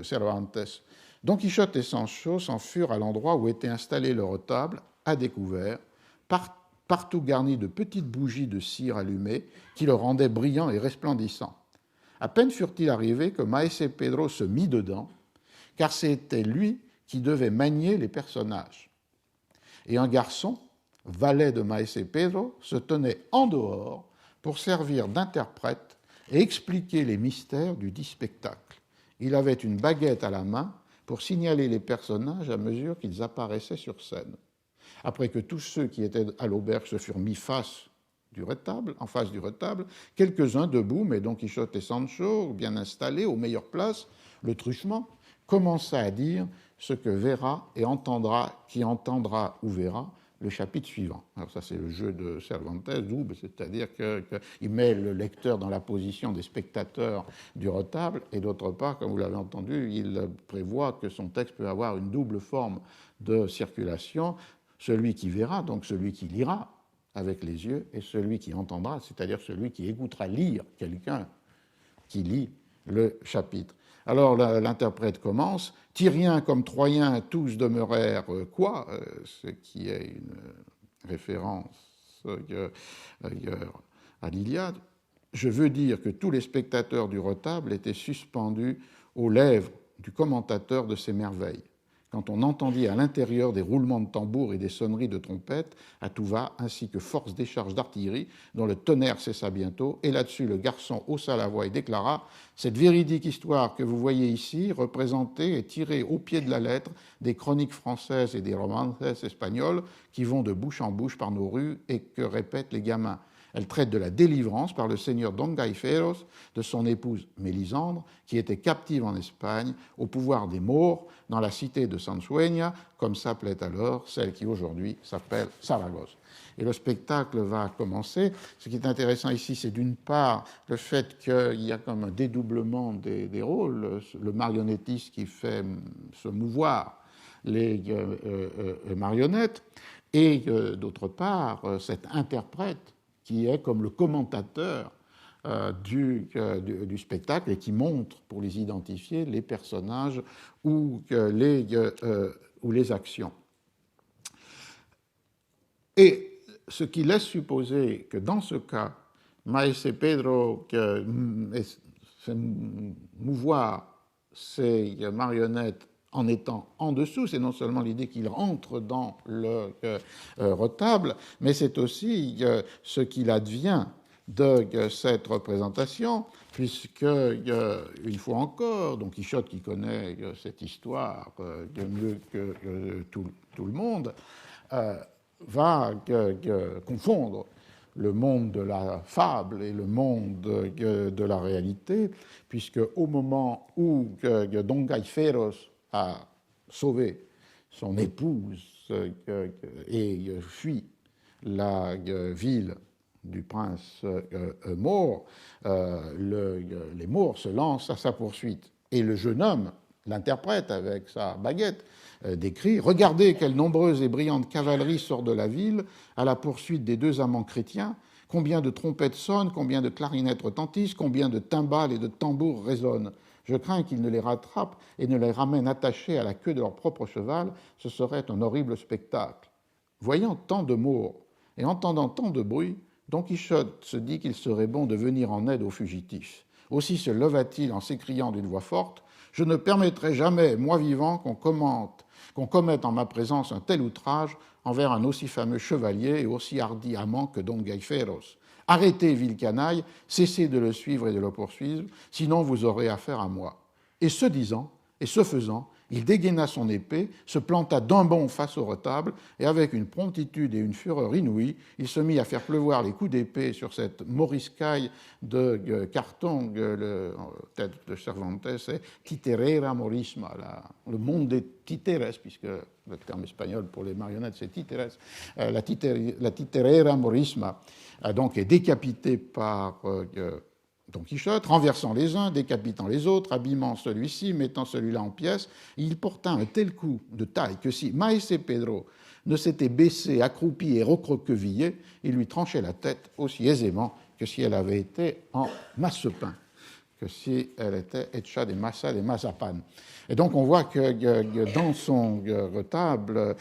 [SPEAKER 3] Cervantes. Don Quichotte et Sancho s'en furent à l'endroit où était installé le retable, à découvert, partout garni de petites bougies de cire allumées qui le rendaient brillant et resplendissant. À peine furent-ils arrivés que Maese Pedro se mit dedans, car c'était lui qui devait manier les personnages. Et un garçon, valet de Maese Pedro, se tenait en dehors pour servir d'interprète et expliquer les mystères du dit spectacle. Il avait une baguette à la main pour signaler les personnages à mesure qu'ils apparaissaient sur scène. Après que tous ceux qui étaient à l'auberge se furent mis en face du retable, quelques-uns debout, mais Don Quichotte et Sancho, bien installés, aux meilleures places, le truchement, commença à dire ce que verra et entendra, qui entendra ou verra, le chapitre suivant. Alors ça, c'est le jeu de Cervantes, double, c'est-à-dire qu'il met le lecteur dans la position des spectateurs du retable, et d'autre part, comme vous l'avez entendu, il prévoit que son texte peut avoir une double forme de circulation, celui qui verra, donc celui qui lira avec les yeux, et celui qui entendra, c'est-à-dire celui qui écoutera lire quelqu'un qui lit le chapitre. Alors l'interprète commence. Tyriens comme Troyens, tous demeurèrent quoi, ce qui est une référence à l'Iliade. Je veux dire que tous les spectateurs du retable étaient suspendus aux lèvres du commentateur de ces merveilles. Quand on entendit à l'intérieur des roulements de tambours et des sonneries de trompettes à tout va, ainsi que force décharges d'artillerie, dont le tonnerre cessa bientôt, et là-dessus le garçon haussa la voix et déclara « Cette véridique histoire que vous voyez ici, représentée et tirée au pied de la lettre des chroniques françaises et des romances espagnoles qui vont de bouche en bouche par nos rues et que répètent les gamins. Elle traite de la délivrance par le seigneur Don Gaiferos de son épouse Mélisandre, qui était captive en Espagne, au pouvoir des Maures, dans la cité de Sansueña, comme s'appelait alors celle qui aujourd'hui s'appelle Saragosse. Et le spectacle va commencer. Ce qui est intéressant ici, c'est d'une part le fait qu'il y a comme un dédoublement des rôles, le marionnettiste qui fait se mouvoir les marionnettes, et d'autre part cet interprète qui est comme le commentateur du spectacle et qui montre, pour les identifier, les personnages ou les actions. Et ce qui laisse supposer que dans ce cas, Maese Pedro fait mouvoir ses marionnettes en étant en dessous, c'est non seulement l'idée qu'il rentre dans le retable, mais c'est aussi ce qu'il advient de cette représentation, puisque, une fois encore, Don Quichotte, qui connaît cette histoire mieux que tout le monde, va confondre le monde de la fable et le monde de la réalité, puisque au moment où Don Gaiferos a sauvé son épouse et fui la ville du prince maure, les Maures se lancent à sa poursuite. Et le jeune homme, l'interprète avec sa baguette, décrit « Regardez quelle nombreuse et brillante cavalerie sort de la ville à la poursuite des deux amants chrétiens, combien de trompettes sonnent, combien de clarinettes retentissent, combien de timbales et de tambours résonnent. Je crains qu'ils ne les rattrapent et ne les ramènent attachés à la queue de leur propre cheval, ce serait un horrible spectacle. » Voyant tant de Maures et entendant tant de bruit, Don Quichotte se dit qu'il serait bon de venir en aide aux fugitifs. Aussi se leva-t-il en s'écriant d'une voix forte « Je ne permettrai jamais, moi vivant, qu'on commette en ma présence un tel outrage envers un aussi fameux chevalier et aussi hardi amant que Don Gaiferos. Arrêtez, vil canaille, cessez de le suivre et de le poursuivre, sinon vous aurez affaire à moi. » Et ce disant, et ce faisant, il dégaina son épée, se planta d'un bond face au retable, et avec une promptitude et une fureur inouïes, il se mit à faire pleuvoir les coups d'épée sur cette moriscaille de carton, tête de Cervantes, c'est Titerera Morisma, le monde des títeres, puisque le terme espagnol pour les marionnettes c'est títeres, la Titerera Morisma, donc est décapité par Don Quichotte, renversant les uns, décapitant les autres, abîmant celui-ci, mettant celui-là en pièces. Il porta un tel coup de taille que si Maese Pedro ne s'était baissé, accroupi et recroquevillé, il lui tranchait la tête aussi aisément que si elle avait été en masse-pain, que si elle était hecha de masa de mazapan. Et donc on voit que dans son retable,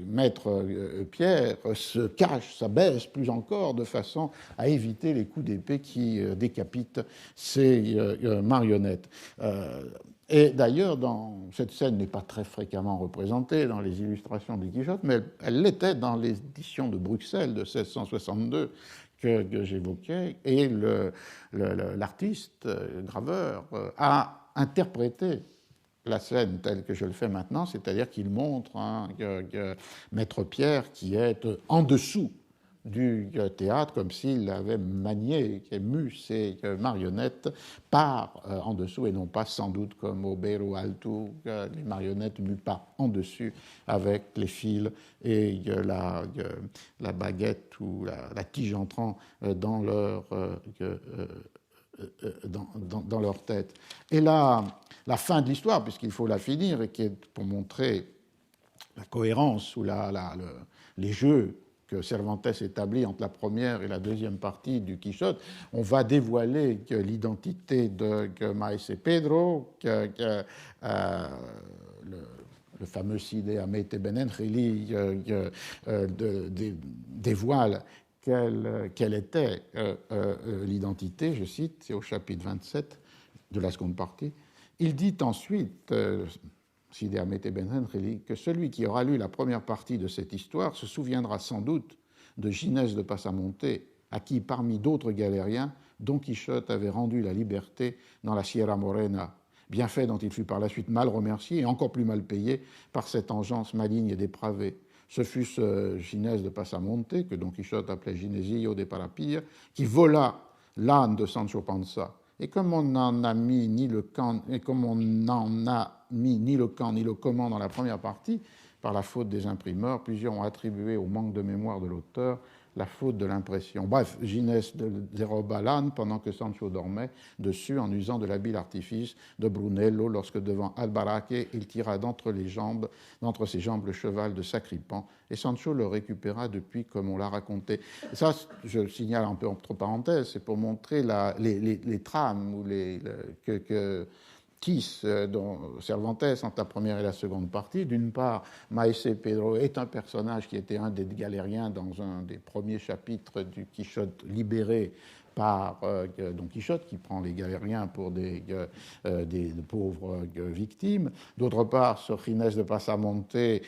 [SPEAKER 3] Maître Pierre se cache, s'abaisse plus encore, de façon à éviter les coups d'épée qui décapitent ces marionnettes. Et d'ailleurs, cette scène n'est pas très fréquemment représentée dans les illustrations du Quichotte, mais elle l'était dans l'édition de Bruxelles de 1662 que j'évoquais, et l'artiste, graveur, a interprété la scène telle que je le fais maintenant, c'est-à-dire qu'il montre Maître Pierre qui est en dessous du théâtre, comme s'il avait manié, ému ses marionnettes par en dessous, et non pas sans doute comme au Beiro Alto, les marionnettes mues par en dessus avec les fils et la baguette ou la tige entrant dans leur tête. Et la fin de l'histoire, puisqu'il faut la finir, et qui est pour montrer la cohérence ou les jeux que Cervantes établit entre la première et la deuxième partie du Quichotte, on va dévoiler l'identité de Maese Pedro, le fameux Cide Hamete Benengeli dévoile quelle était l'identité, je cite, c'est au chapitre 27 de la seconde partie. Il dit ensuite, Cide Hamete Benengeli, que celui qui aura lu la première partie de cette histoire se souviendra sans doute de Ginès de Pasamonte, à qui, parmi d'autres galériens, Don Quichotte avait rendu la liberté dans la Sierra Morena, bienfait dont il fut par la suite mal remercié et encore plus mal payé par cette engeance maligne et dépravée. Ce fut ce Ginès de Passamonte, que Don Quichotte appelait Ginesillo de Parapilla, qui vola l'âne de Sancho Panza. Et comme on n'en a mis ni le camp, ni le comment dans la première partie, par la faute des imprimeurs, plusieurs ont attribué au manque de mémoire de l'auteur la faute de l'impression. Bref, Ginès déroba l'âne pendant que Sancho dormait dessus en usant de l'habile artifice de Brunello lorsque devant Albaraque, il tira d'entre ses jambes le cheval de Sacripan et Sancho le récupéra depuis comme on l'a raconté. Et ça, je signale un peu entre parenthèses, c'est pour montrer les trames ou que tisse dans Cervantes entre la première et la seconde partie. D'une part, Maese Pedro est un personnage qui était un des galériens dans un des premiers chapitres du Quichotte libéré par Don Quichotte, qui prend les galériens pour des pauvres victimes. D'autre part, ce Ginès de Passamonte est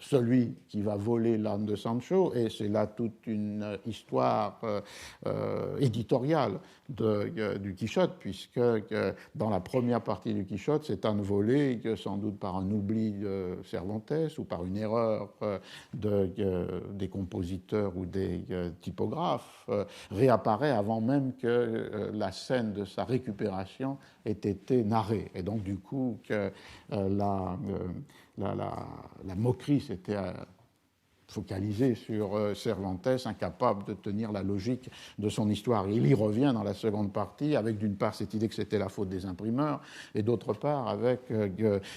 [SPEAKER 3] celui qui va voler l'âne de Sancho, et c'est là toute une histoire éditoriale du Quichotte, puisque dans la première partie du Quichotte, cet âne volé, sans doute par un oubli de Cervantes ou par une erreur des compositeurs ou des typographes, réapparaît avant même que la scène de sa récupération ait été narrée. Et donc, du coup, la moquerie s'était focalisée sur Cervantes, incapable de tenir la logique de son histoire. Et il y revient dans la seconde partie avec, d'une part, cette idée que c'était la faute des imprimeurs, et d'autre part, avec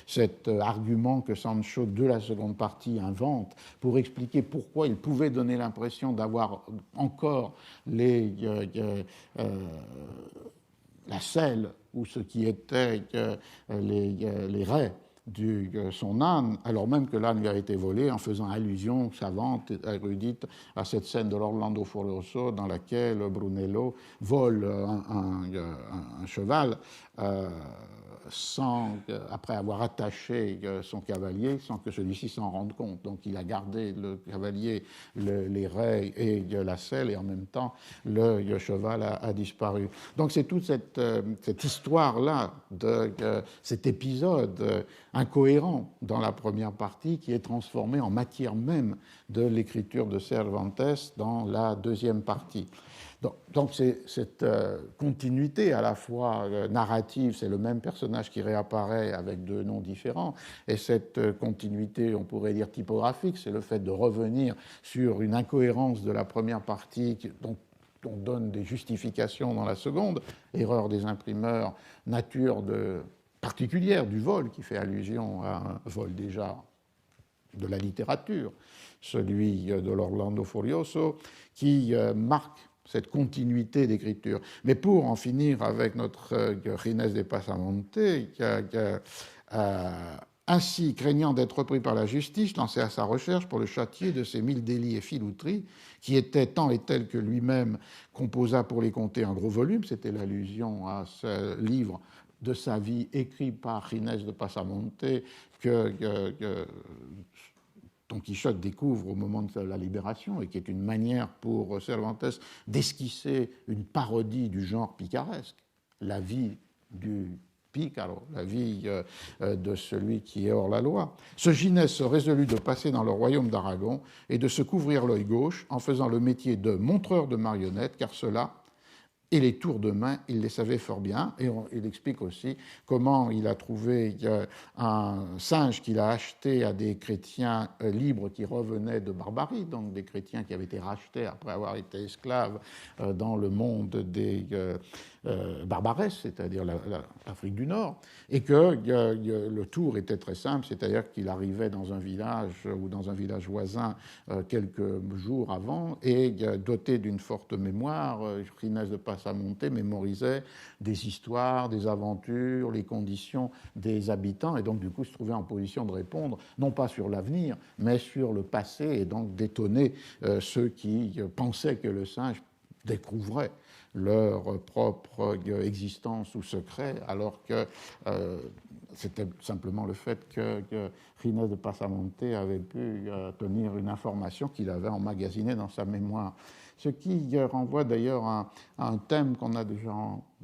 [SPEAKER 3] cet argument que Sancho, de la seconde partie, invente pour expliquer pourquoi il pouvait donner l'impression d'avoir encore la selle ou ce qui était les raies son âne, alors même que l'âne lui a été volé, en faisant allusion savante et érudite à cette scène de l'Orlando Furioso dans laquelle Brunello vole un cheval après avoir attaché son cavalier sans que celui-ci s'en rende compte. Donc il a gardé le cavalier, les raies et la selle, et en même temps le cheval a disparu. Donc c'est toute cette histoire-là, cet épisode incohérent dans la première partie qui est transformé en matière même de l'écriture de Cervantes dans la deuxième partie. Donc c'est cette continuité à la fois narrative, c'est le même personnage qui réapparaît avec deux noms différents, et cette continuité, on pourrait dire typographique, c'est le fait de revenir sur une incohérence de la première partie dont on donne des justifications dans la seconde, erreur des imprimeurs, nature particulière du vol, qui fait allusion à un vol déjà de la littérature, celui de l'Orlando Furioso, qui marque cette continuité d'écriture. Mais pour en finir avec notre Ginès de Passamonte, ainsi, craignant d'être repris par la justice, lancé à sa recherche pour le châtier de ses 1000 délits et filouteries, qui étaient tant et tels que lui-même composa pour les compter un gros volume, c'était l'allusion à ce livre de sa vie écrit par Ginès de Passamonte que Don Quichotte découvre au moment de la libération, et qui est une manière pour Cervantes d'esquisser une parodie du genre picaresque, la vie du picaro, la vie de celui qui est hors la loi. Ce Ginès se résolut de passer dans le royaume d'Aragon et de se couvrir l'œil gauche en faisant le métier de montreur de marionnettes, car cela et les tours de main, il les savait fort bien. Et il explique aussi comment il a trouvé un singe qu'il a acheté à des chrétiens libres qui revenaient de barbarie, donc des chrétiens qui avaient été rachetés après avoir été esclaves dans le monde des barbaresses, c'est-à-dire l'Afrique du Nord, et que le tour était très simple, c'est-à-dire qu'il arrivait dans un village ou dans un village voisin quelques jours avant, et doté d'une forte mémoire, Ginès de Passamonte mémorisait des histoires, des aventures, les conditions des habitants, et donc du coup se trouvait en position de répondre, non pas sur l'avenir, mais sur le passé, et donc d'étonner ceux qui pensaient que le singe découvrait leur propre existence ou secret, alors que c'était simplement le fait que Ginès de Passamonte avait pu tenir une information qu'il avait emmagasinée dans sa mémoire. Ce qui renvoie d'ailleurs à un thème qu'on a déjà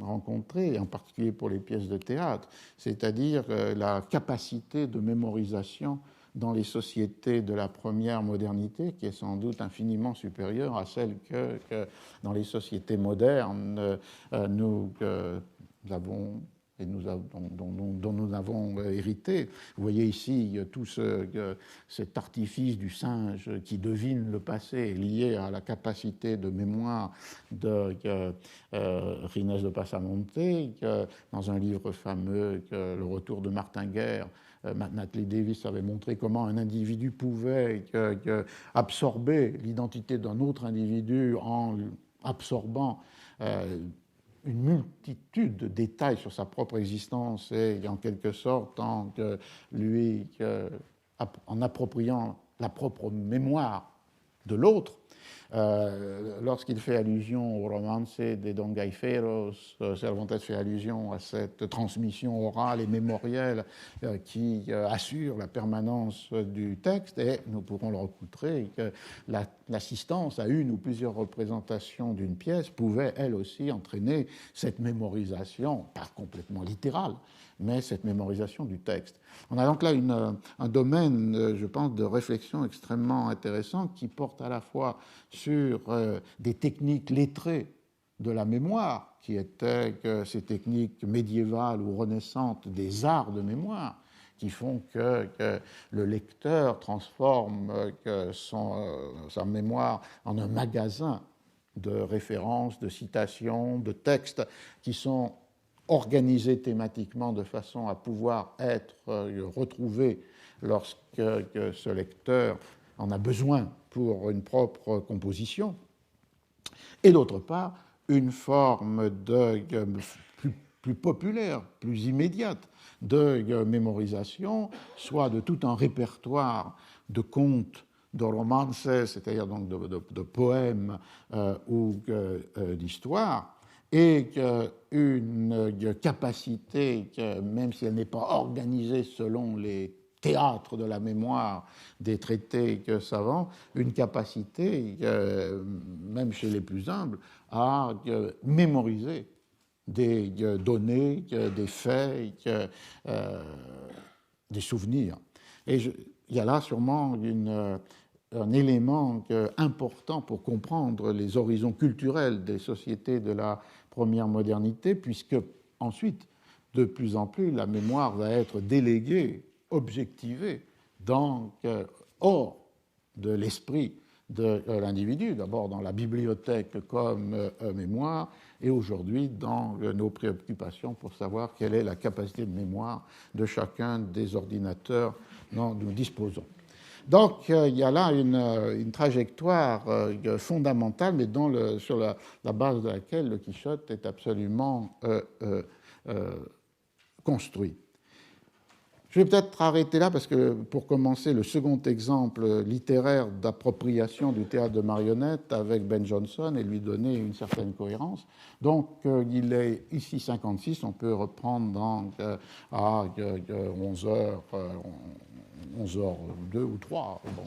[SPEAKER 3] rencontré, en particulier pour les pièces de théâtre, c'est-à-dire la capacité de mémorisation dans les sociétés de la première modernité, qui est sans doute infiniment supérieure à celle que dans les sociétés modernes nous avons et dont nous avons hérité. Vous voyez ici tout cet artifice du singe qui devine le passé lié à la capacité de mémoire de Ginés de Pasamonte, dans un livre fameux, Le Retour de Martin Guerre. Natalie Davis avait montré comment un individu pouvait absorber l'identité d'un autre individu en absorbant une multitude de détails sur sa propre existence et en quelque sorte en appropriant la propre mémoire de l'autre. Lorsqu'il fait allusion au romance de Don Gaiferos, Cervantes fait allusion à cette transmission orale et mémorielle qui assure la permanence du texte, et nous pourrons le rencontrer que l'assistance à une ou plusieurs représentations d'une pièce pouvait elle aussi entraîner cette mémorisation, pas complètement littérale, mais cette mémorisation du texte. On a donc là un domaine, je pense, de réflexion extrêmement intéressant qui porte à la fois sur des techniques lettrées de la mémoire, qui étaient ces techniques médiévales ou renaissantes des arts de mémoire, qui font que le lecteur transforme sa mémoire en un magasin de références, de citations, de textes qui sont organisés thématiquement de façon à pouvoir être retrouvés lorsque ce lecteur en a besoin pour une propre composition. Et d'autre part, une forme plus populaire, plus immédiate de mémorisation, soit de tout un répertoire de contes, de romances, c'est-à-dire donc de poèmes ou d'histoires, et une capacité, même si elle n'est pas organisée selon les théâtre de la mémoire des traités savants, une capacité, même chez les plus humbles, à mémoriser des données, des faits, des souvenirs. Et il y a là sûrement un élément important pour comprendre les horizons culturels des sociétés de la première modernité, puisque ensuite, de plus en plus, la mémoire va être déléguée, objectivée, donc hors de l'esprit de l'individu, d'abord dans la bibliothèque comme mémoire, et aujourd'hui dans nos préoccupations pour savoir quelle est la capacité de mémoire de chacun des ordinateurs dont nous disposons. Donc il y a là une trajectoire fondamentale, mais sur la base de laquelle le Quichotte est absolument construit. Je vais peut-être arrêter là parce que, pour commencer, le second exemple littéraire d'appropriation du théâtre de marionnettes avec Ben Jonson et lui donner une certaine cohérence. Donc, il est ici 56, on peut reprendre à 11h02 ou 3. Bon.